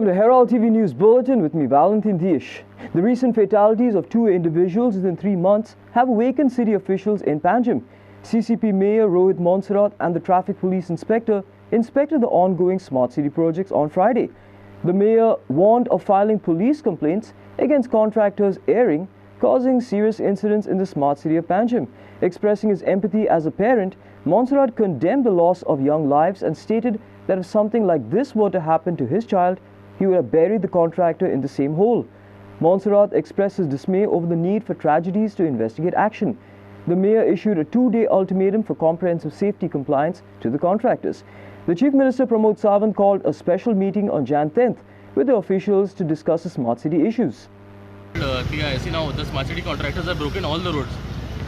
Welcome to Herald TV News Bulletin with me, Valentin Dish. The recent fatalities of two individuals within 3 months have awakened city officials in Panjim. CCP Mayor Rohit Monserrat and the Traffic Police Inspector inspected the ongoing smart city projects on Friday. The mayor warned of filing police complaints against contractors erring, causing serious incidents in the smart city of Panjim. Expressing his empathy as a parent, Monserrat condemned the loss of young lives and stated that if something like this were to happen to his child, he would have buried the contractor in the same hole. Monserrat expressed his dismay over the need for tragedies to investigate action. The mayor issued a 2-day ultimatum for comprehensive safety compliance to the contractors. The Chief Minister Pramod Sawant called a special meeting on Jan 10th with the officials to discuss the smart city issues. See now, the smart city contractors have broken all the roads.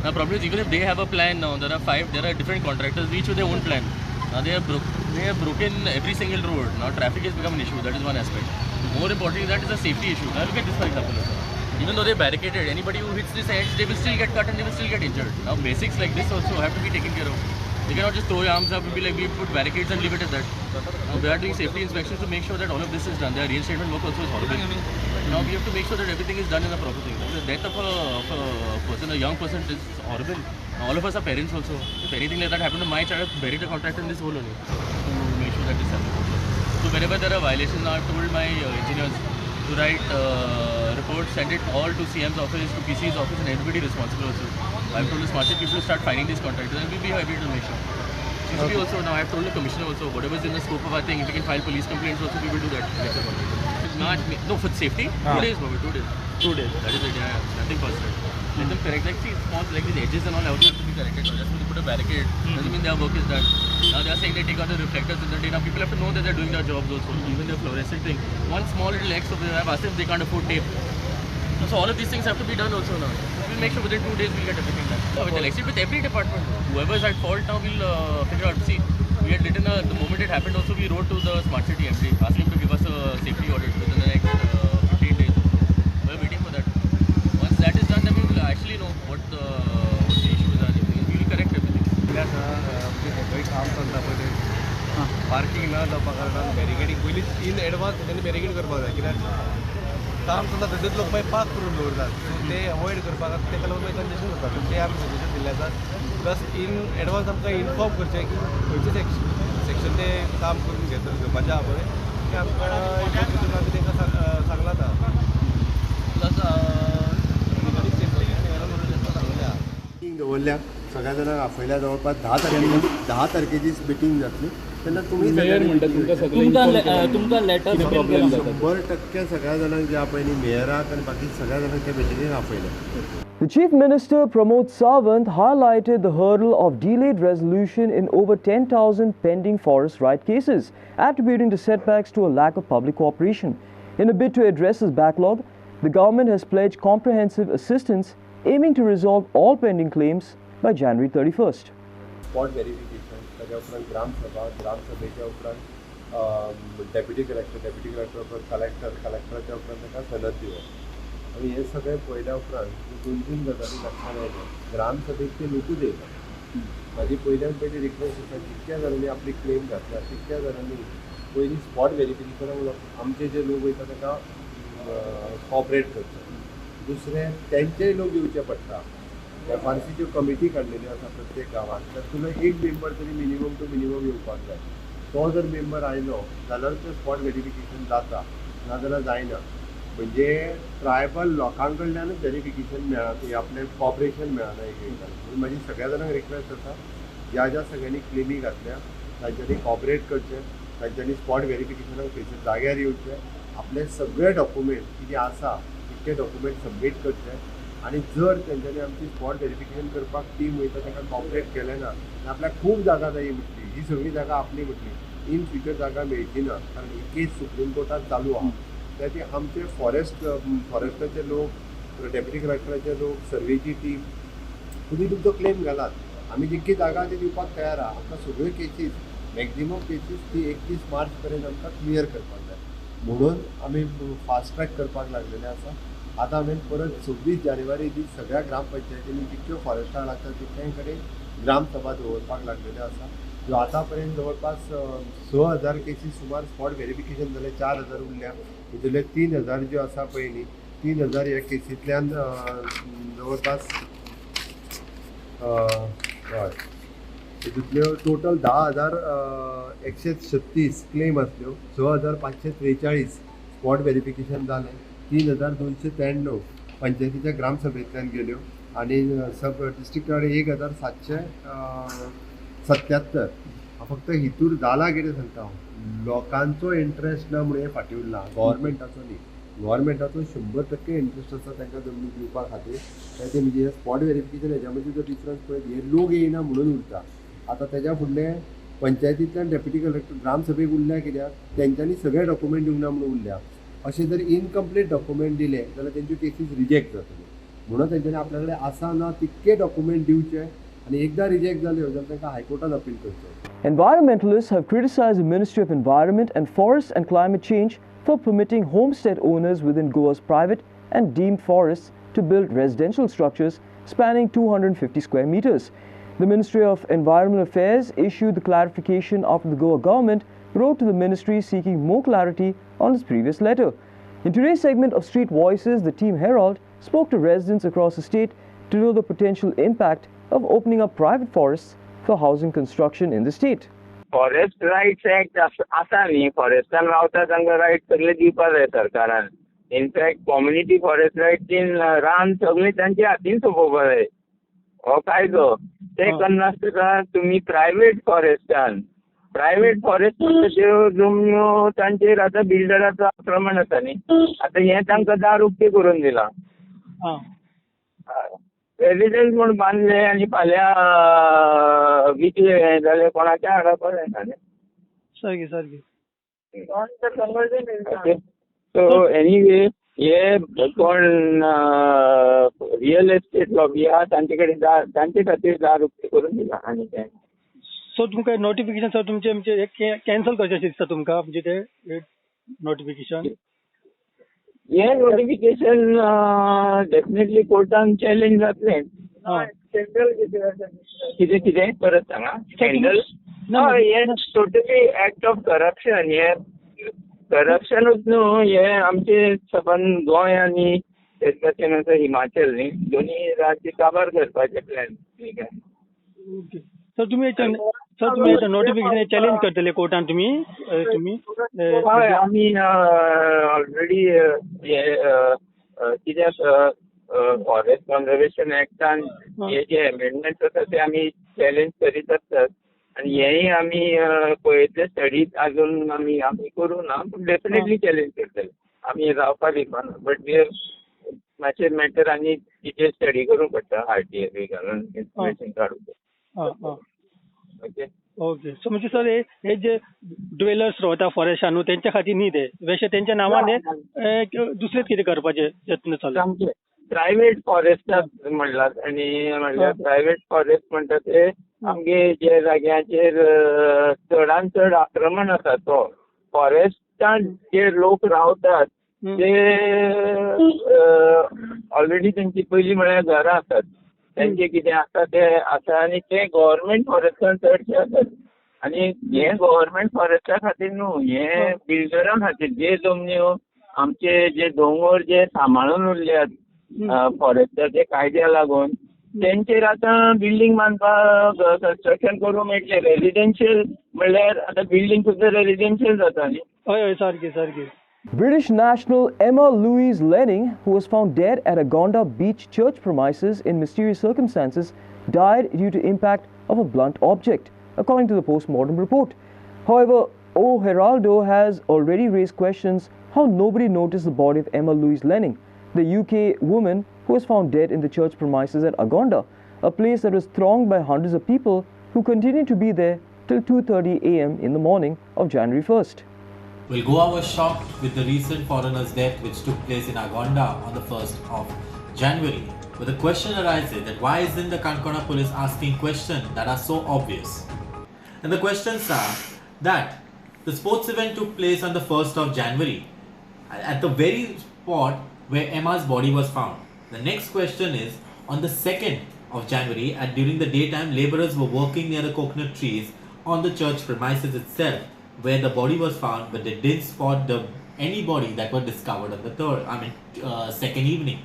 Now, problem is even if they have a plan now, there are different contractors, each with their own plan. Now they have broken every single road. Now traffic has become an issue. That is one aspect. More importantly, that is a safety issue. Now look at this, for example. Even though they barricaded, anybody who hits this edge, they will still get cut and they will still get injured. Now basics like this also have to be taken care of. You cannot just throw your arms up and be like, we put barricades and leave it at that. Now we are doing safety inspections to make sure that all of this is done. Their reinstatement work also is horrible. Now we have to make sure that everything is done in a proper thing. The death of a person, a young person, is horrible. Now, all of us are parents also. If anything like that happened to my child, I've buried the contractor in this hole only to make sure that this happens. So wherever there are violations, now I've told my engineers to write reports, send it all to CM's office, to PC's office, and everybody responsible also. I've told the smart city people to start finding these contractors, and we'll be happy to make sure. CCP also, now I've told the commissioner also, whatever is in the scope of our thing, if we can file police complaints also, we will do that. Not me. No, for safety, 2 days, Bobby, 2 days. 2 days. That is it, yeah, nothing personal. Let them correct, like see, small, like these edges and all also have to be corrected. Just when they put a barricade, doesn't mean their work is done. Now they are saying they take out the reflectors in the day. Now people have to know that they're doing their jobs also, even the fluorescent thing. One small little X over there, I've asked them if they can't afford tape. So all of these things have to be done also now. We'll make sure within 2 days we'll get everything done. With every department, whoever's at fault now we'll figure out. See, we had written the moment it happened also, we wrote to the smart city MD asking him to give us a safety audit within the next 15 days. We're waiting for that. Once that is done, then we will actually know what the issues are. We will correct everything. काम करता पहिले parking ना जावपा कारणान बॅरिकेडींग पयलीं इन advance तेंच्यांनी barricade करपाक जाय कित्याक काम चलता थंयच लोक मागीर पास करून दवरतात सो ते अवॉयड करपाक तेका लागून मागीर कंजेशन जाता सो ते आमी सजेशन दिल्लें आसा प्लस इन एडवान्स आमकां इन्फॉर्म करचें की खंयचें सेक्शन ते काम करून घेवपाचें आहा पळय तें आमकां इन्फॉर्म आमी तेंकां सांगलां आतां प्लस सेफ्टी सांगलें आहा दवरल्या सगळ्या जाणांक आपयल्या जवळपास 10 तारखेची मिटींग जातली तेन्ना तुमी तुमकां लेटर 100% सगळ्या जाणांक जे आपयली मेयराक आनी बाकी सगळ्या जाणांक त्या मिटींगेक आपयल्या. The Chief Minister Pramod Sawant highlighted the hurdle of delayed resolution in over 10,000 pending forest right cases, attributing the setbacks to a lack of public cooperation. In a bid to address this backlog, the government has pledged comprehensive assistance aiming to resolve all pending claims by January 31st. Spot verification ताच्या उपरांत ग्रामसभेच्या उपरांत deputy collector उपरांत कलेक्टराच्या उपरांत ताका सनद दिवप आनी हे सगळें पळयल्या उपरांत 2-3 गजाली लक्षांत आयल्या. ग्रामसभेक ते लोकूच येयना. म्हाजी पयल्यान पयली रिक्वेस्ट आसा कितक्या जाणांनी आपली क्लेम घातल्या तितक्या जाणांनी पयलीं स्पॉट व्हेरिफिकेशनाक आमचे जे लोक वयता ताका कॉपरेट करचे. दुसरें तेंचेय लोक येवचे पडटा. फार्सीच्यो कमिटी काडलेल्यो आसा प्रत्येक गांवांत तर तुला एक मेंबर तरी मिनिमम येवपाक जाय. तो जर मेंबर आयलो जाल्यार तें स्पॉट व्हेरिफिकेशन जाता नाजाल्यार जायना. म्हणजे ट्रायबल लोकां कडल्यानूच व्हेरिफिकेशन मेळना आपलें कॉपरेशन मेळना एक म्हाजी सगळ्या जाणांक रिक्वेस्ट आसा ज्या सगळ्यांनी क्लेमी घातल्या तांच्यांनी कॉपरेट करचें तांच्यांनी स्पॉट व्हेरिफिकेशनाक थंयसर जाग्यार येवचें आपले सगळे डॉक्युमेंट कितें आसा तितके डॉक्युमेंट सबमीट करचे आनी जर तेंच्यांनी आमची स्पॉट व्हेरिफिकेशन करपाक टीम वयता ताका कॉपरेट केलें ना जाल्यार आपल्याक खूब जागा जायी म्हटली ही सगळी जागा आपली म्हटली इन फ्युचर जागा मेळची ना कारण ही केस सुप्रीम कोर्टात चालू आहा. त्या ती आमचे फॉरेस्टाचे लोक डेप्युटी कलेक्टराचे लोक सर्वेची टीम तुमी तुमचो क्लेम घालात आमी जितकी जागा ती दिवपाक तयार आहा. आमकां सगळ्यो केसीस मॅक्झिमम केसीस ती 31 मार्च पर्यंत आमकां क्लियर करपाक जाय म्हणून आमी फास्ट ट्रॅक करपाक लागलेले आसा. आतां आमी परत 26 जानेवारी दीस सगळ्या ग्रामपंचायतींनी जितक्यो फॉरेस्टार लागतात तितक्यां कडेन ग्रामसभा दवरपाक लागलेले आसा जो आतापर्यंत जवळपास 6,000 केसीस सुमार स्पॉट व्हेरिफिकेशन जाले, 4,000 उरल्या. हितूंतले 3,000 ज्यो आसा पळय न्ही, 3,000 ह्या केसींतल्यान जवळपास हय हितूंतल्यो टोटल 10,136 क्लेम आसल्यो, 6,543 स्पॉट व्हेरिफिकेशन जालें, 3,293 पंचायतीच्या ग्रामसभेंतल्यान गेल्यो आनी सब डिस्ट्रिक्टाकडे 1,777. फक्त हितूर जाला कितें सांगता हांव, लोकांचो इंट्रस्ट ना म्हणून हें फाटीं उरलां, गव्हर्मेंटाचो न्ही. गव्हर्मेंटाचो 100% इंट्रस्ट आसा तांकां जमनी दिवपा खातीर. ते म्हणजे हे स्पॉट व्हेरिफिकेशन हेज्या मदीं जो डिफरन्स पळयत हे लोक येयना म्हणून उरता. आतां तेज्या फुडलें पंचायतींतल्यान डेप्युटी कलेक्टर ग्रामसभेक उरल्या कित्याक तेंच्यांनी सगळे डॉक्युमेंट दिवंक ना म्हणून उरल्या. अशें जर इनकम्प्लीट डॉक्युमेंट दिले जाल्यार तेंच्यो केसीस रिजेक्ट जातल्यो. म्हणून तेंच्यांनी आपल्या कडेन आसा ना तितके डॉक्युमेंट दिवचे आनी एकदां रिजेक्ट जाल्यो जाल्यार तांकां हायकोर्टान अपील करचो. Environmentalists have criticized the Ministry of Environment and Forests and Climate Change for permitting homestead owners within Goa's private and deemed forests to build residential structures spanning 250 square meters. The Ministry of Environmental Affairs issued the clarification after the Goa government wrote to the ministry seeking more clarity on its previous letter. In today's segment of Street Voices, the team Herald spoke to residents across the state to know the potential impact of opening up private forests for housing construction in the state. Forest rights act आसा न्ही, फॉरेस्टान रावता तांकां riot सगळे दिवपा जाय सरकारान. In fact community forest रायटीन रान सगळें तांच्या हातीन सोंपोवपा जाय हो कायदो. ते करनासतना तुमी प्रायवेट फॉरेस्ट त्यो जमन्यो तांचेर आतां बिल्डराचो आक्रमण आसा न्ही. आतां हें तांकां दार उक्ती करून दिलां. रेजिडेंट म्हूण बांदले आनी फाल्यां विकले जाल्यार कोणाच्या हाडप जायना न्ही. सारकी सारकी. सो एनीवे हे कोण रियल एस्टेट लॉबी आहा तांचे कडेन तांचे खातीर दार उक्ती करून दिला आनी काय. सो तुमकां नोटिफिकेशन सर तुमचे म्हणजे कॅन्सल करचें दिसता तुमकां म्हणजे ते नोटिफिकेशन. हे नोटिफिकेशन डेफिनेटली कोर्टान चॅलेंज जातलें. कितें कितें परत सांगा. स्कॅन्डल हे टोटली एक्ट ऑफ करप्शन. हे करप्शनूच न्हू, हे आमचे सबंद गोंय आनी तेच भशेन हिमाचल न्ही दोनी राज्य काबार करपाचे प्लॅन. ठीक आहे. ओके सर तुमी नोटिफिकेशन चॅलेंज करतले कोर्टान तुमी. हय आमी ऑलरेडी कित्याक फॉरेस्ट कन्जर्वेशन एक्टान हे जे एमेंडमेंट्स आसा ते आमी चॅलेंज करीत आसतात आनी हेय आमी पळयतले स्टडीज अजून आमी करूं ना पूण डेफिनेटली चॅलेंज करतले. आमी रावपा दिवपाना बट मातशें मॅटर आनी तिचेर स्टडी करूंक पडटा RTI बी घालून इन्फॉर्मेशन काडूंक. ओके ओके सो म्हणजे सर हे जे ड्वेलर्स रावता फॉरेस्टान न्हू तेंच्या खातीर न्ही ते बेश्टे तेंच्या नांवान दुसरेच कितें करपाचे यत्न चालू. प्रायवेट फॉरेस्ट म्हणलात आनी म्हणल्यार प्रायवेट फॉरेस्ट म्हणटा ते आमगे जे जाग्याचेर चडान चड आक्रमण आसा तो फॉरेस्टान जे लोक रावतात ते ऑलरेडी तेंची पयलीं म्हळ्यार घरां आसात. तेंचे कितें आसा ते आसा आनी ते गव्हर्मेंट फॉरेस्टान चडशे आसात. आनी हे गव्हर्मेंट फॉरेस्टा खातीर न्हू, हे बिल्डरां खातीर जे जमन्यो आमचे जे दोंगर जे सांबाळून उरल्यात फॉरेस्टाचे कायद्या लागून तेंचेर आतां बिल्डींग बांदपाक कन्स्ट्रक्शन करूंक मेळटलें. रेजिडेन्शियल म्हणल्यार आतां बिल्डींग सुद्दां रेजिडेन्शियल जाता न्ही. हय हय सारकी सारकी. British national Emma Louise Lenning, who was found dead at Agonda Beach church premises in mysterious circumstances, died due to impact of a blunt object, according to the post-mortem report. However, Herald has already raised questions how nobody noticed the body of Emma Louise Lenning, the UK woman who was found dead in the church premises at Agonda, a place that was thronged by hundreds of people who continued to be there till 2:30 a.m. in the morning of January 1st. Well, Goa was shocked with the recent foreigner's death which took place in Agonda on the 1st of January. But the question arises that why isn't the Kankona police asking questions that are so obvious? And the questions are that the sports event took place on the 1st of January at the very spot where Emma's body was found. The next question is on the 2nd of January during the daytime labourers were working near the coconut trees on the church premises itself where the body was found, but they didn't spot any body that were discovered on the second evening.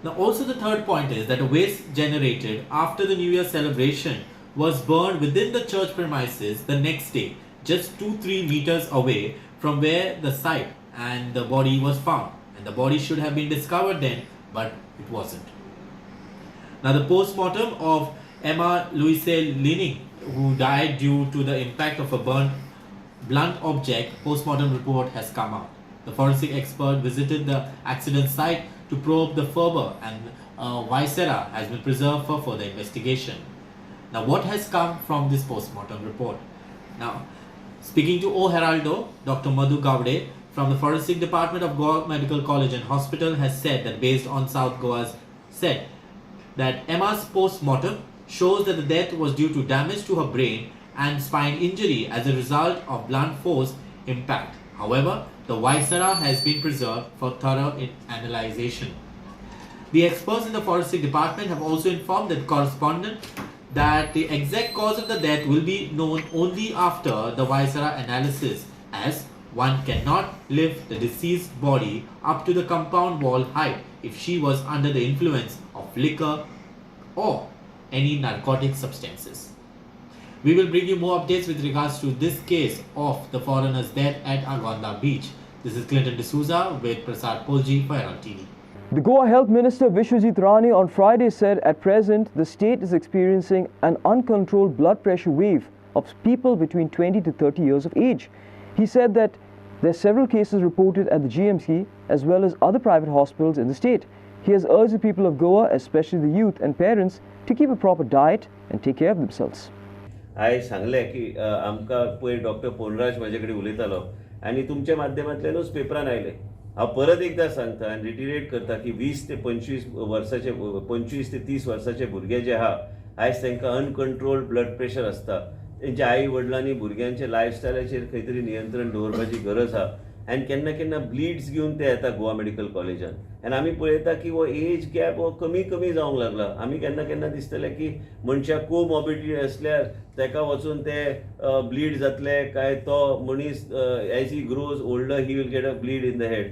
Now also the third point is that the waste generated after the New Year celebration was burned within the church premises the next day, just 2-3 meters away from where the site and the body was found. And the body should have been discovered then, but it wasn't. Now the post-mortem of Emma Louise Lining, who died due to the impact of a blunt object, post-mortem report has come out. The forensic expert visited the accident site to probe the fervor, and viscera has been preserved for further investigation. Now what has come from this post-mortem report? Now, speaking to O Heraldo, Dr. Madhu Gowde from the Forensic Department of Goa Medical College and Hospital has said that based on South Goa's said that Emma's post-mortem shows that the death was due to damage to her brain and spine injury as a result of blunt force impact. However, the viscera has been preserved for thorough analyzation. The experts in the forensic department have also informed the correspondent that the exact cause of the death will be known only after the viscera analysis, as one cannot lift the deceased body up to the compound wall height if she was under the influence of liquor or any narcotic substances. We will bring you more updates with regards to this case of the foreigner's death at Agonda Beach. This is Clinton D'Souza with Prasad Polji for Herald TV. The Goa Health Minister Vishwajit Rani on Friday said at present the state is experiencing an uncontrolled blood pressure wave of people between 20 to 30 years of age. He said that there are several cases reported at the GMC as well as other private hospitals in the state. He has urged the people of Goa, especially the youth and parents, to keep a proper diet and take care of themselves. हांवें सांगलें की आमकां पयर doctor पोलराज म्हाजे कडेन उलयतालो आनी तुमच्या माध्यमांतल्यानूच पेपरान आयलें. हांव परत एकदां सांगता आनी रिटिरेट करता की 20 ते 25 वर्साचे 25 ते 30 वर्साचे भुरगे जे आहा आयज तांकां अनकंट्रोल्ड ब्लड प्रेशर आसता. तेंच्या आई वडिलांनी भुरग्यांच्या लायफस्टायलाचेर खंय तरी नियंत्रण दवरपाची गरज आहा आनी केन्ना केन्ना ब्लिड्स घेवन ते येता गोवा मेडिकल कॉलेजान आनी आमी पळयता की हो एज गॅप हो कमी कमी जावंक लागला. आमी केन्ना केन्ना दिसतलें की मनशाक कोमॉबिडिटी आसल्यार ताका वचून ते ब्लीड जातले काय तो मनीस as he grows older he will get a bleed in the head.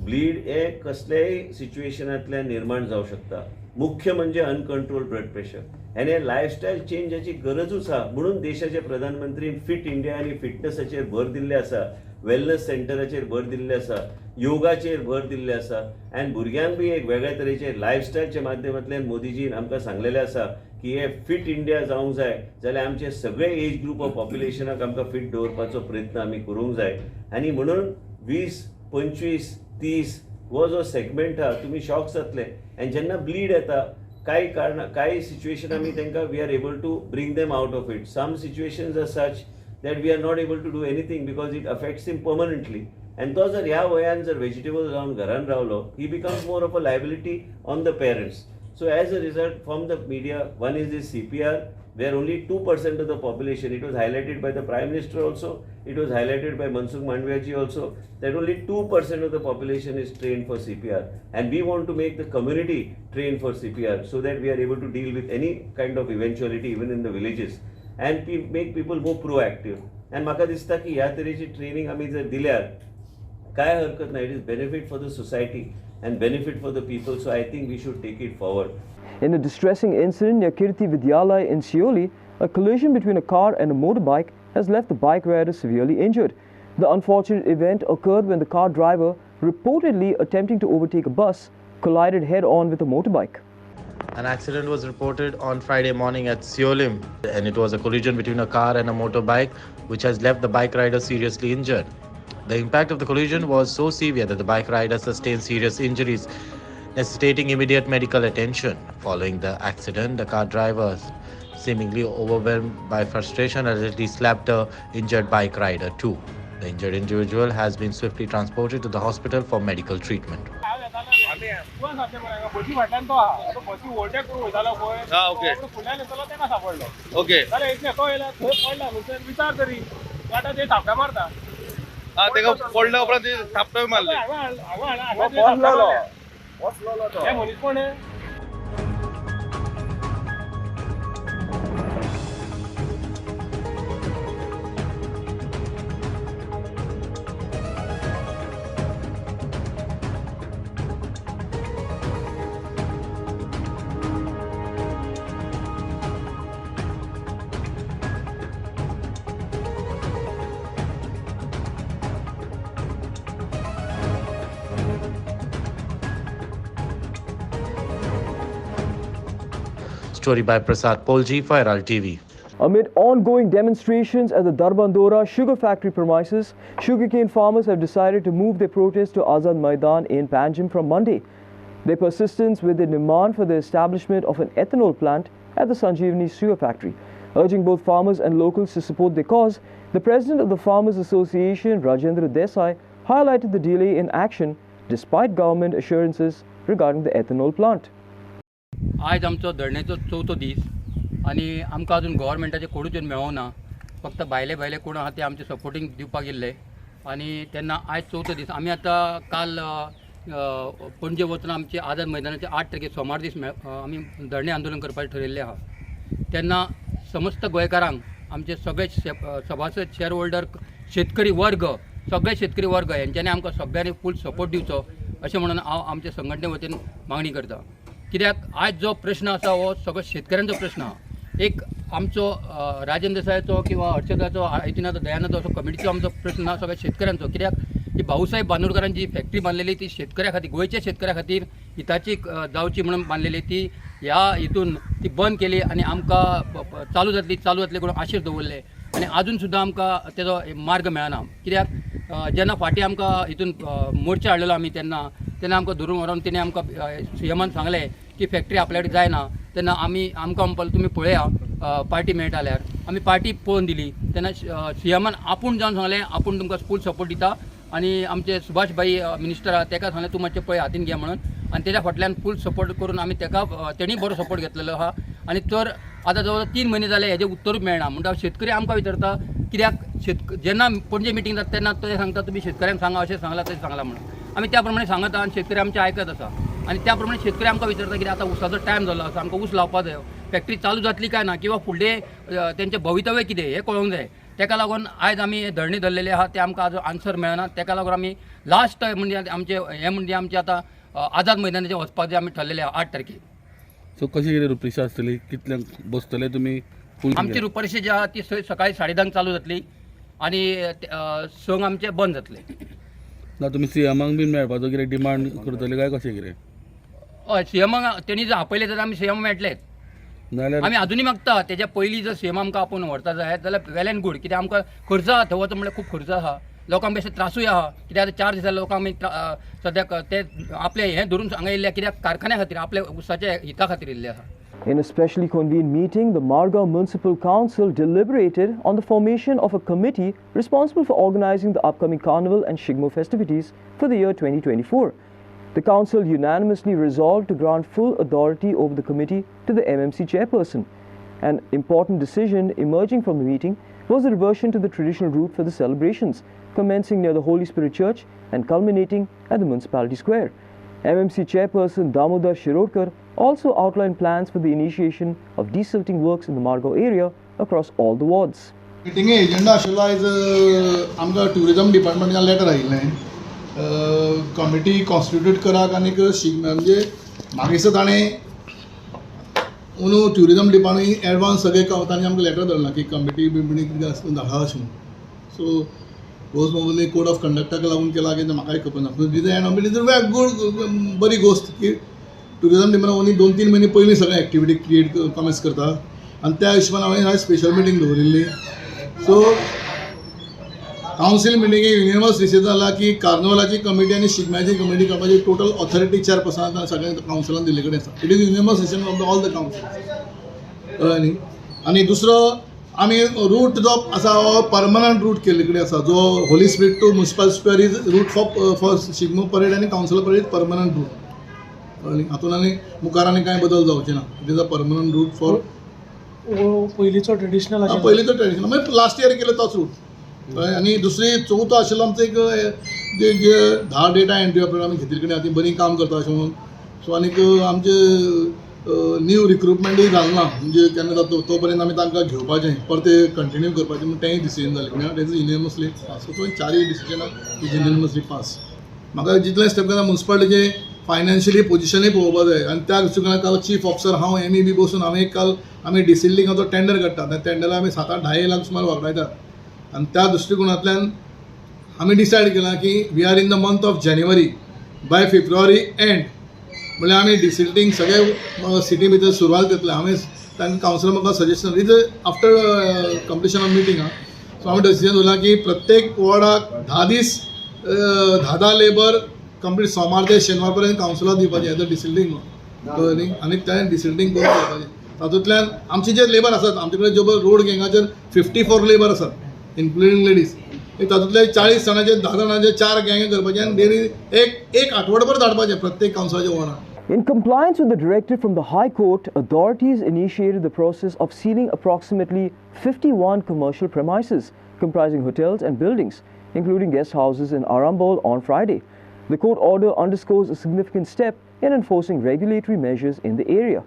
Bleed हे कसलेय सिच्युएशनांतल्यान निर्माण जावं शकता. मुख्य म्हणजे अनकंट्रोल ब्लड प्रेशर आनी हे लायफस्टायल चेंजाची गरजूच आहा. म्हणून देशाचे प्रधानमंत्रीन फिट इंडिया आनी फिटनेसाचेर भर दिल्ले आसा, वेलनेस सेंटराचेर भर दिल्ले आसा, योगाचेर भर दिल्ले आसा आनी भुरग्यांक बी एक वेगळ्या तरेचे लायफस्टायलच्या माध्यमांतल्यान मोदीजीन आमकां सांगलेलें आसा की हे फिट इंडिया जावंक जाय जाल्यार आमचे सगळे एज ग्रुप ऑफ पॉप्युलेशनाक आमकां फिट दवरपाचो प्रयत्न आमी करूंक जाय. आनी म्हणून 20, 25, 30 हो जो सेगमेंट आहा तुमी शॉक जातले. आनी जेन्ना ब्लीड येता कांय सिच्युएशन आमी तांकां we are able to bring them out of it. Some situations are such that we are not able to do anything because it affects him permanently. And तो जर ह्या वयान जर वेजिटेबल जावन घरान रावलो, he becomes more of a liability on the parents. So as a result, from the media, one is this CPR, where only 2% of the population, it was highlighted by the Prime Minister also, it was highlighted by Mansukh Mandviya ji also, that only 2% of the population is trained for CPR. And we want to make the community trained for CPR so that we are able to deal with any kind of eventuality even in the villages. And make people more proactive. And म्हाका दिसता की ह्या तरेची training आमी जर दिल्यार काय हरकत ना. It is benefit for the society and benefit for the people. So I think we should take it forward. In a distressing incident near Kirti Vidyalaya in Seoli, a collision between a car and a motorbike has left the bike rider severely injured. The unfortunate event occurred when the car driver, reportedly attempting to overtake a bus, collided head-on with a motorbike. An accident was reported on Friday morning at Seolim, and it was a collision between a car and a motorbike, which has left the bike rider seriously injured. The impact of the collision was so severe that the bike rider sustained serious injuries, necessitating immediate medical attention. Following the accident, the car driver, seemingly overwhelmed by frustration, allegedly slapped the injured bike rider too. The injured individual has been swiftly transported to the hospital for medical treatment. Story by Prasad Polji for Herald TV. Amid ongoing demonstrations at the Darbandora sugar factory premises, sugarcane farmers have decided to move their protest to Azad Maidan in Panjim from Monday. Their persistence with the demand for the establishment of an ethanol plant at the Sanjeevani sugar factory. Urging both farmers and locals to support their cause, the president of the Farmers Association, Rajendra Desai, highlighted the delay in action despite government assurances regarding the ethanol plant. आज आमचो धरणेचो चवथो दीस आनी आमकां अजून गव्हर्मेंटाचे कोणूच मेळोना. फक्त भायले कोण आहा ते आमचे सपोर्टींग दिवपाक गेल्ले आनी तेन्ना आयज चवथो दीस आमी आतां काल पणजे वचून आमचे आझाद मैदानाचे 8 तारखेक सोमार दीस आमी धरणे आंदोलन करपाचें ठरयल्लें आहा. तेन्ना समस्त गोंयकारांक आमचे सगळे सभासद शेअर होल्डर शेतकरी वर्ग सगळे शेतकरी वर्ग यांच्यानी आमकां सगळ्यांनी फूल सपोर्ट दिवचो अशें म्हणून हांव आमच्या संघटने वतीन मागणी करता. कित्याक आज जो प्रश्न आसा हो सगळो शेतकऱ्यांचो प्रश्न आहा. एक आमचो राजेंद्र देसायचो किंवा हर्षदाचो हितून दयानंद असो कमिटीचो आमचो प्रश्न आहा सगळ्या शेतकऱ्यांचो. कित्याक ही भाऊसाहेब बांदोडकरांची फॅक्टरी बांदलेली ती शेतकऱ्या खातीर गोंयच्या शेतकऱ्या खातीर हिताची जावची म्हणून बांदलेली ती ह्या हितून ती बंद केली आनी आमकां चालू जातली करून आशेर दवरले आनी अजून सुद्दां आमकां तेजो मार्ग मेळना. कित्याक जेन्ना फाटीं आमकां हितून मोर्चा हाडलेलो आमी तेन्ना आमकां धरून व्हरोन तेणें आमकां सीएमान सांगलें की फॅक्टरी आपल्या कडेन जायना. तेन्ना आमकां म्हणपाक तुमी पळया पार्टी मेळटा जाल्यार आमी पार्टी पळोवन दिली. तेन्ना सीएमान आपूण जावन सांगलें आपूण तुमकां फूल सपोर्ट दिता आनी आमचे सुभाष भाई मिनिस्टर आहा तेका सांगलें तूं मातशें पळय हातीन घे म्हणून आनी तेज्या फाटल्यान फूल सपोर्ट करून आमी तेका तेणी बरो सपोर्ट घेतलेलो आहा. आनी तर आतां जवळ 3 म्हयने जाले हेजें उत्तरूच मेळना. म्हणटा शेतकरी आमकां विचारता कित्याक जेन्ना पणजे मिटींग जाता तेन्ना ते सांगता तुमी शेतकऱ्यांक सांगा अशें सांगलां तशें सांगलां म्हणून आमी त्या प्रमाणे सांगता आनी शेतकरी आमचे आयकत आसा. आनी त्या प्रमाणे शेतकरी आमकां विचारता कित्याक आतां उसाचो टायम जालो आसा आमकां ऊस लावपा जाय फॅक्टरी चालू जातली काय ना किंवा फुडलें तेंचें भवितव्य कितें हें कळोंक जाय. तेका लागून आयज आमी धरणे धरलेले आहा ते आमकां आजून आन्सर मेळना. तेका लागून आमी लास्ट म्हणजे आमचे हें म्हणजे आमचें आतां आझाद मैदानाचेर वचपाचें आमी ठरलेलें आहा 8 तारखेक. सो कशी कितें रुपरिक्षा आसतली कितल्यांक बसतले तुमी? आमची रुपरिक्षा जी आहा ती सकाळी 10:30 चालू जातली आनी संक आमचे बंद जातले. ना तुमी सीएमाक बीन मेळपाचो कितें डिमांड करतले काय कशें कितें? हय सीएमाक तेणी जर आपयले जाल्यार आमी सीएम मेळटलेच. नाल्यार आमी अजूनय मागता तेज्या पयलीं जर सीएम आमकां आपोवन व्हरता जाय जाल्यार वेल एंड गूड. कित्याक आमकां खर्च आहा थंय वचप म्हणल्यार खूब खर्च आहा. लोकांक बेश्टे त्रासूय आहा. कित्याक आतां 4 दिसा लोकांक आमी सद्याक ते आपले हें धरून हांगा येयल्ले कित्याक कारखान्या खातीर आपल्या उसाच्या हिता खातीर येयल्ले आहा. In a specially convened meeting, the Margao Municipal Council deliberated on the formation of a committee responsible for organizing the upcoming Carnival and Shigmo festivities for the year 2024. The council unanimously resolved to grant full authority over the committee to the MMC chairperson. An important decision emerging from the meeting was the reversion to the traditional route for the celebrations, commencing near the Holy Spirit Church and culminating at the municipality square. MMC chairperson Damodar Shirodkar also outlined plans for the initiation of desilting works in the Margao area across all the wards. Meeting agenda आशिल्लो आयज आमकां tourism डिपार्टमेंटान letter आयिल्लें committee constitute कराक आनीक म्हणजे म्हाका दिसता ताणें अंदू ट्युरिजम डिपार्टमेंट एडवान्स सगळे तांणी आमकां लेटर धाडला की कमिटी बिमिटी कितें आसता धाडा अशें म्हणून. सो गोस्ट मोबली कोड ऑफ कंडक्टाक लागून केला की म्हाकाय खबर ना. इज अ वेरी गूड बरी गोष्ट की टुरिजम डिपार्टमेंट ओन्ली 2-3 म्हयने पयलीं सगळें एक्टिविटी क्रिएट कमेंस करता आनी त्या हिशोबान हांवें आयज स्पेशल मिटींग दवरिल्ली. सो कावन्सील मिटिंगेक युनिवर्स डिसिजन जाला की कार्निवलाची कमिटी आनी शिगम्याची कमिटी करपाची टोटल ऑथॉरिटी चेअरपर्सन सगळ्या कावन्सिलान दिल्ले कडेन आसा. It is universe decision of all the council. कळ्ळें न्ही. आनी दुसरो आमी रूट जो आसा हो परमनंट रूट केल्ले कडेन आसा जो Holy Spirit to municipal square is route for Shigmo parade आनी कावन्सिल परेड परमनंट रूट. कळ्ळें. हातून आनी मुखार आनी कांय बदल जावचे ना. It is a permanent route for पयलींचो ट्रेडिशनल पयलींचो ट्रेडिशनल म्हणजे लास्ट इयर केलो तोच रूट. आनी दुसरी चवथो आशिल्लो आमचो एक जे 10 डेटा एंट्री ऑपरेटर आमी घेतिल्ले कडेन ती बरी काम करता अशें म्हणून. सो आनीक आमचे न्यू रिक्रुटमेंटूय जालना म्हणजे केन्ना जाता तो पर्यंत आमी तांकां घेवपाचें परते कंटिन्यू करपाचें म्हणून तेंय डिसिजन जालें. कित्याक इज युनिवर्सली पास. सो 4 डिसिजनां इज युनिवर्सली पास. म्हाका जितलें स्टेप करता म्युनिसिपालिटीचे फायनान्शियली पोजिशनूय पळोवपा जाय आनी त्या दृश्टीकोनाक काल चीफ ऑफिसर हांव एमई बसून हांवें काल आमी डिसिल्डिंगाचो टेंडर काडटा. त्या टेंडराक आमी 7-10 लाख सुमार वापरायतात आनी त्या दृश्टीकोनांतल्यान आमी डिसायड केलां की we are in the month of जानेवारी बाय फेब्रुवारी एंड म्हणल्यार आमी डिसिल्टींग सगळे सिटी भितर सुरवात करतले. हांवें तांकां कावन्सिलर म्हाका suggestion is after completion of meeting so हांवें डिसिजन उरलां की प्रत्येक वॉर्डाक 10 दीस 10 लेबर कंप्लीट सोमार ते शेनवार पर्यंत कावन्सिलाक दिवपाचें एज अ डिसिल्टींग न्ही आनी तें डिसिल्टींग करून घेवपाचें. तातूंतल्यान आमचे जे लेबर आसात आमचे कडेन जो रोड गँगाचेर 54 लेबर आसात इन्क्लुडींग लेडीज. तातूंतले 40 जाणांचे 10 जाणांचे 4 गँगे करपाचे आनी डेली एक आठवडोभर धाडपाचें प्रत्येक कावन्सिलाच्या वार्डाक. In compliance with the directive from the High Court, authorities initiated the process of sealing approximately 51 commercial premises comprising hotels and buildings, including guest houses in Arambol on Friday. The court order underscores a significant step in enforcing regulatory measures in the area.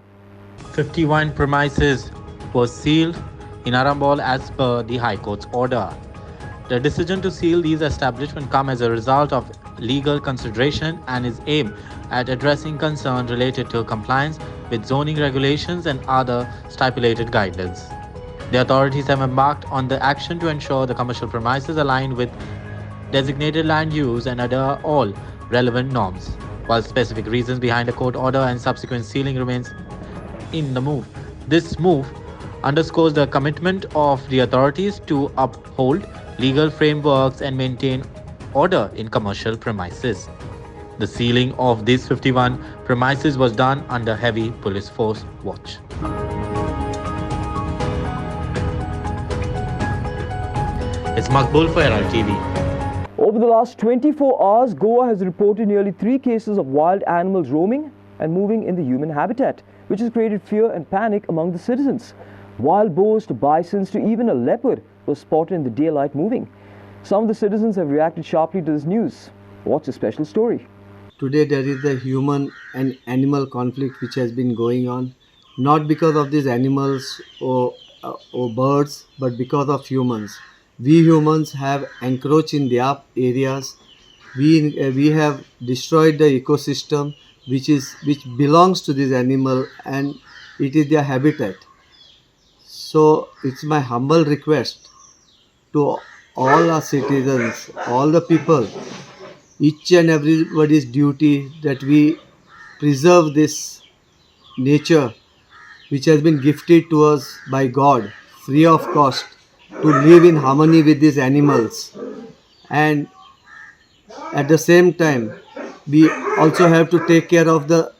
51 premises were sealed in Arambol as per the High Court's order. The decision to seal these establishments comes as a result of legal consideration and is aimed at addressing concerns related to compliance with zoning regulations and other stipulated guidelines. The authorities have embarked on the action to ensure the commercial premises align with designated land use and adhere all relevant norms. While specific reasons behind the court order and subsequent sealing remains in the move, this move underscores the commitment of the authorities to uphold legal frameworks and maintain order in commercial premises. The sealing of these 51 premises was done under heavy police force watch. It's Makbul for Herald TV. Over the last 24 hours, Goa has reported nearly 3 cases of wild animals roaming and moving in the human habitat, which has created fear and panic among the citizens. Wild boars to bisons to even a leopard was spotted in the daylight moving. Some of the citizens have reacted sharply to this news. Watch a special story. Today there is a human and animal conflict which has been going on, not because of these animals or birds, but because of humans. We humans have encroached in their areas. We have destroyed the ecosystem which belongs to this animal, and it is their habitat. So it's my humble request to all our citizens, all the people, each and everybody's duty that we preserve this nature which has been gifted to us by God free of cost, to live in harmony with these animals. And at the same time we also have to take care of the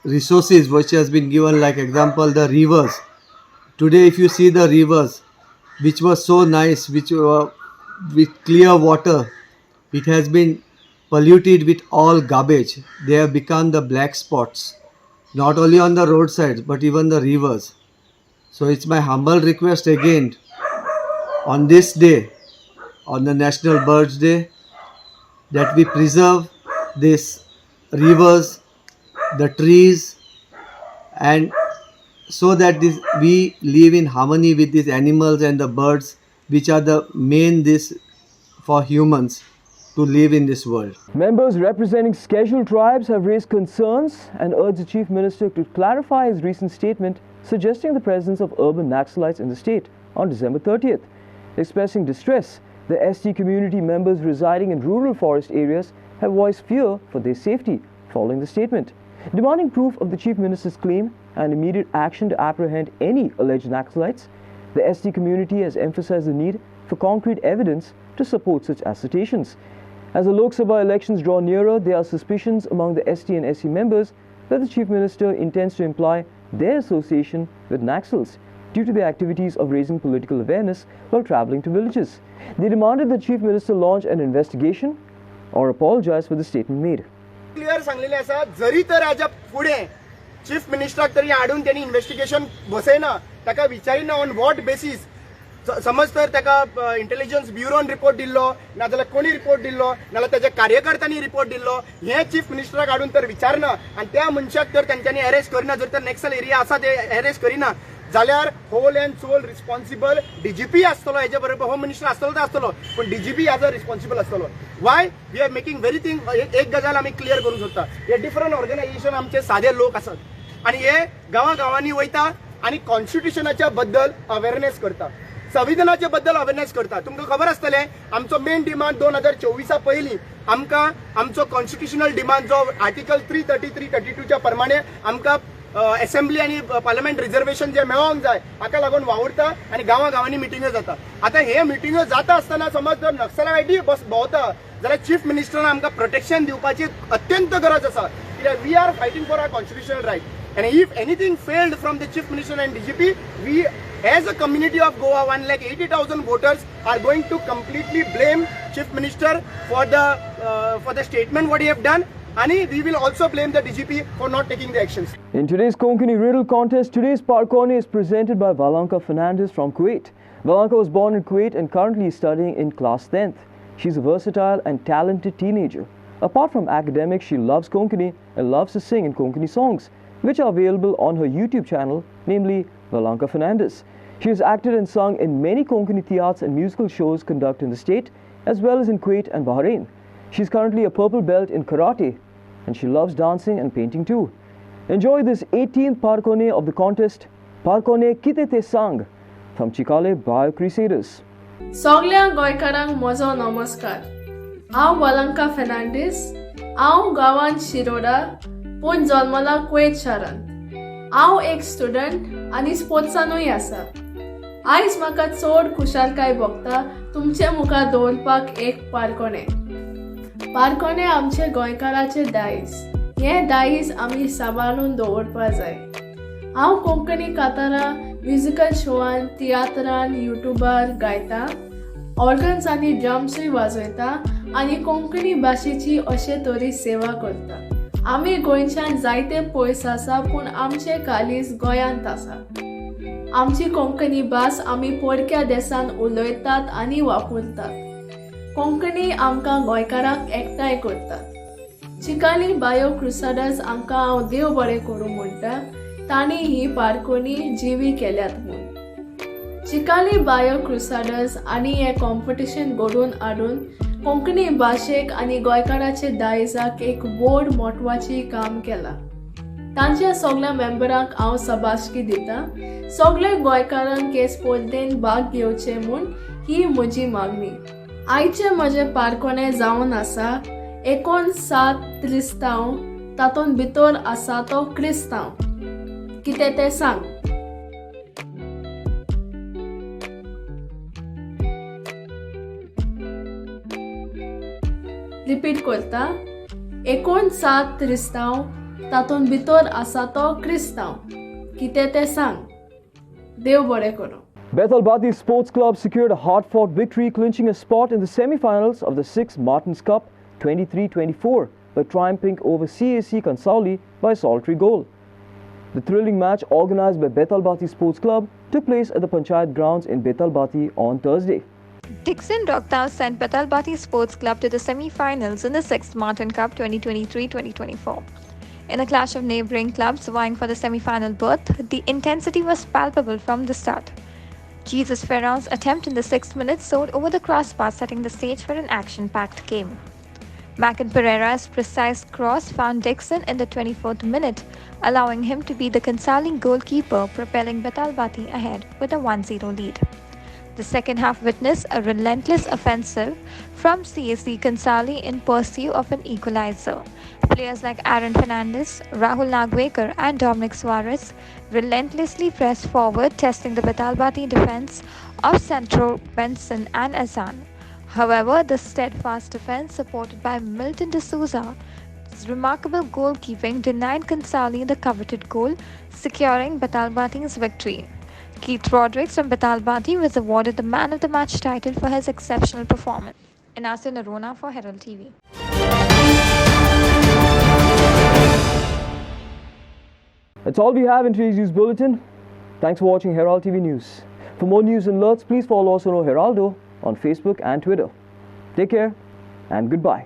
resources which has been given, like example the rivers. Today if you see the rivers which were so nice, which were with clear water, it has been polluted with all garbage. They have become the black spots, not only on the roadsides but even the rivers. So it's my humble request again, on this day, on the National Birds Day, that we preserve these rivers, the trees, and so that we live in harmony with these animals and the birds, which are the main for humans to live in this world. Members representing scheduled tribes have raised concerns and urged the Chief Minister to clarify his recent statement suggesting the presence of urban Naxalites in the state on December 30th. Expressing distress, the ST community members residing in rural forest areas have voiced fear for their safety following the statement. Demanding proof of the Chief Minister's claim and immediate action to apprehend any alleged Naxalites, the ST community has emphasized the need for concrete evidence to support such assertions. As the Lok Sabha elections draw nearer, there are suspicions among the ST and SC members that the Chief Minister intends to imply their association with Naxals due to their activities of raising political awareness while travelling to villages. They demanded the Chief Minister launch an investigation or apologize for the statement made. Clear सांगलेले आसा, जरी तर हाच्या फुडें chief मिनिस्टराक तरी हाडून त्यांनी investigation बसयना, ताका विचारिना ऑन वॉट बेसीस. समज तर ताका इंटेलिजन्स ब्युरोन रिपोर्ट दिल्लो, नाजाल्यार कोणी रिपोर्ट दिल्लो, नाजाल्यार ताच्या कार्यकर्त्यांनी रिपोर्ट दिल्लो, हे चीफ मिनिस्टराक हाडून तर विचारना आनी त्या मनशाक तर तांच्यांनी अरेस्ट करिना. जर तर नॅक्सल एरिया आसा ते अरेस्ट करिना जाल्यार whole and sole responsible DGP आसतलो, हेजे बरोबर होम मिनिस्टर आसतलो तो आसतलो, पण डीजीपी एज अ रिस्पॉन्सिबल आसतलो. Why we are making very thing. एक गजाल आमी क्लियर करूंक सोदता, हे डिफरंट ऑर्गनायझेशन आमचे सादे लोक आसात आनी हे गांवांनी वयता आनी कॉन्स्टिट्युशनाच्या बद्दल अवेअरनेस करता. संविधानाचे बद्दल अवेअरनेस करता. तुमकां खबर आसतलें आमचो मेन डिमांड 2024 पयलीं आमकां आमचो कॉन्स्टिट्युशनल डिमांड जो आर्टिकल 333, 32च्या प्रमाणे आमकां असेंब्ली आणि पार्लमेंट रिझर्वेशन जे मेळोंक जाय हाका लागून वावुरता आणि गांवांनी मिटिंग्यो जाता. आता हे मिटिंग्यो जाता आसतना समज जर नक्सलायटी भोंवता जाल्यार चीफ मिनिस्टरान आमकां प्रोटेक्शन दिवपाची अत्यंत गरज आसा. कित्याक we are fighting for our constitutional right. And if anything failed from the Chief Minister and DGP, we as a community of Goa, 1,80,000 voters are going to completely blame Chief Minister for the statement what he have done, and we will also blame the DGP for not taking the actions. In today's Konkani Riddle contest, today's Parkone is presented by Valanka Fernandez from Kuwait. Valanka was born in Kuwait and currently is studying in class 10th. She's a versatile and talented teenager. Apart from academics, she loves Konkani and loves to sing in Konkani songs, which are available on her YouTube channel, namely Valanka Fernandez. She has acted and sung in many Konkani theatres and musical shows conducted in the state, as well as in Kuwait and Bahrain. She's currently a purple belt in karate, and she loves dancing and painting too. Enjoy this 18th Parkone of the contest, Parkone Kite Te Sang, from Chikale Bio Crusaders. सगळ्या गोंयकारांक म्हजो नमस्कार. हांव वालंका फेर्नांडीस. हांव गांवांत शिरोडा पूण जल्मला कुवेत शारांत. हांव एक स्टुडंट आनी स्पोर्ट्सानूय आसा. आयज म्हाका चड खुशालकाय भोगता तुमचे मुखार दवरपाक एक पारकोणे. पारकोणे आमचे गोंयकाराचे दायज. हे दायज आमी सांबाळून दवरपा जाय. हांव कोंकणी कातारां म्युजिकल शोवान, तियात्रान, युट्यूबार गायता, ऑर्गन्स आनी ड्रम्सूय वाजयता आनी कोंकणी भाशेची अशे तरी सेवा करता. आमी गोंयच्यान जायते पयस आसा पूण आमचे कालीज गोंयांत आसा. आमची कोंकणी भास आमी परक्या देशांत उलयतात आनी वापरतात. कोंकणी आमकां गोंयकारांक एकठांय करता. चिकाली बायो क्रुसाडर्स आमकां हांव देव बरें करूं म्हणटा. तांणी ही पारकोनी जिवी केल्यात म्हूण. चिकाली बायो क्रुसाडर्स आनी हे कॉम्पिटिशन घडोवन हाडून कोंकणी भाशेक आनी गोंयकाराचे दायजाक एक व्हड म्हत्वाची काम केलां. तांच्या सगळ्या मेंबरांक हांव सबाशकी दिता. सगळे गोंयकारांक हे स्पर्धेंत भाग घेवचे म्हूण ही म्हजी मागणी. आयचे म्हजे पारकोणे जावन आसा 59 त्रिस्तांव, तातूंत भितर आसा तो क्रिस्तांव. कितें तें सांग. रिपीट करता. 59 त्रिस्तांव, तातूंत भितर आसा तो क्रिस्तांव. कितें तें सांग. देव बरें करूं. Bethel Bati Sports Club secured a hard-fought victory, clinching a spot in the semi-finals of the 6th Martins Cup 23-24 by triumphing over CAC Kansauli by a solitary goal. The thrilling match, organised by Bethel Bati Sports Club, took place at the Panchayat grounds in Bethel Bati on Thursday. Dixon Rocktau sent Bethel Bati Sports Club to the semi-finals in the 6th Martin Cup 2023-2024. In a clash of neighbouring clubs vying for the semi-final berth, the intensity was palpable from the start. Jesus Ferrand's attempt in the 6th minute soared over the crossbar, setting the stage for an action-packed game. Mackin Pereira's precise cross found Dixon in the 24th minute, allowing him to be the Kansaling goalkeeper, propelling Bethel Bati ahead with a 1-0 lead. The second half witnessed a relentless offensive from CAC Kansali in pursuit of an equalizer. Players like Aaron Fernandez, Rahul Nagwekar and Dominic Suarez relentlessly pressed forward, testing the Bethel Bati defence of Centro, Benson and Azan. However, the steadfast defence, supported by Milton D'Souza's remarkable goalkeeping, denied Kansali the coveted goal, securing Bethel Bati's victory. Keith Rodrigues from Bethel Bati was awarded the Man of the Match title for his exceptional performance. Inasir Narona for Herald TV. That's all we have in today's news bulletin. Thanks for watching Herald TV News. For more news and alerts, please follow us on Heraldo on Facebook and Twitter. Take care and goodbye.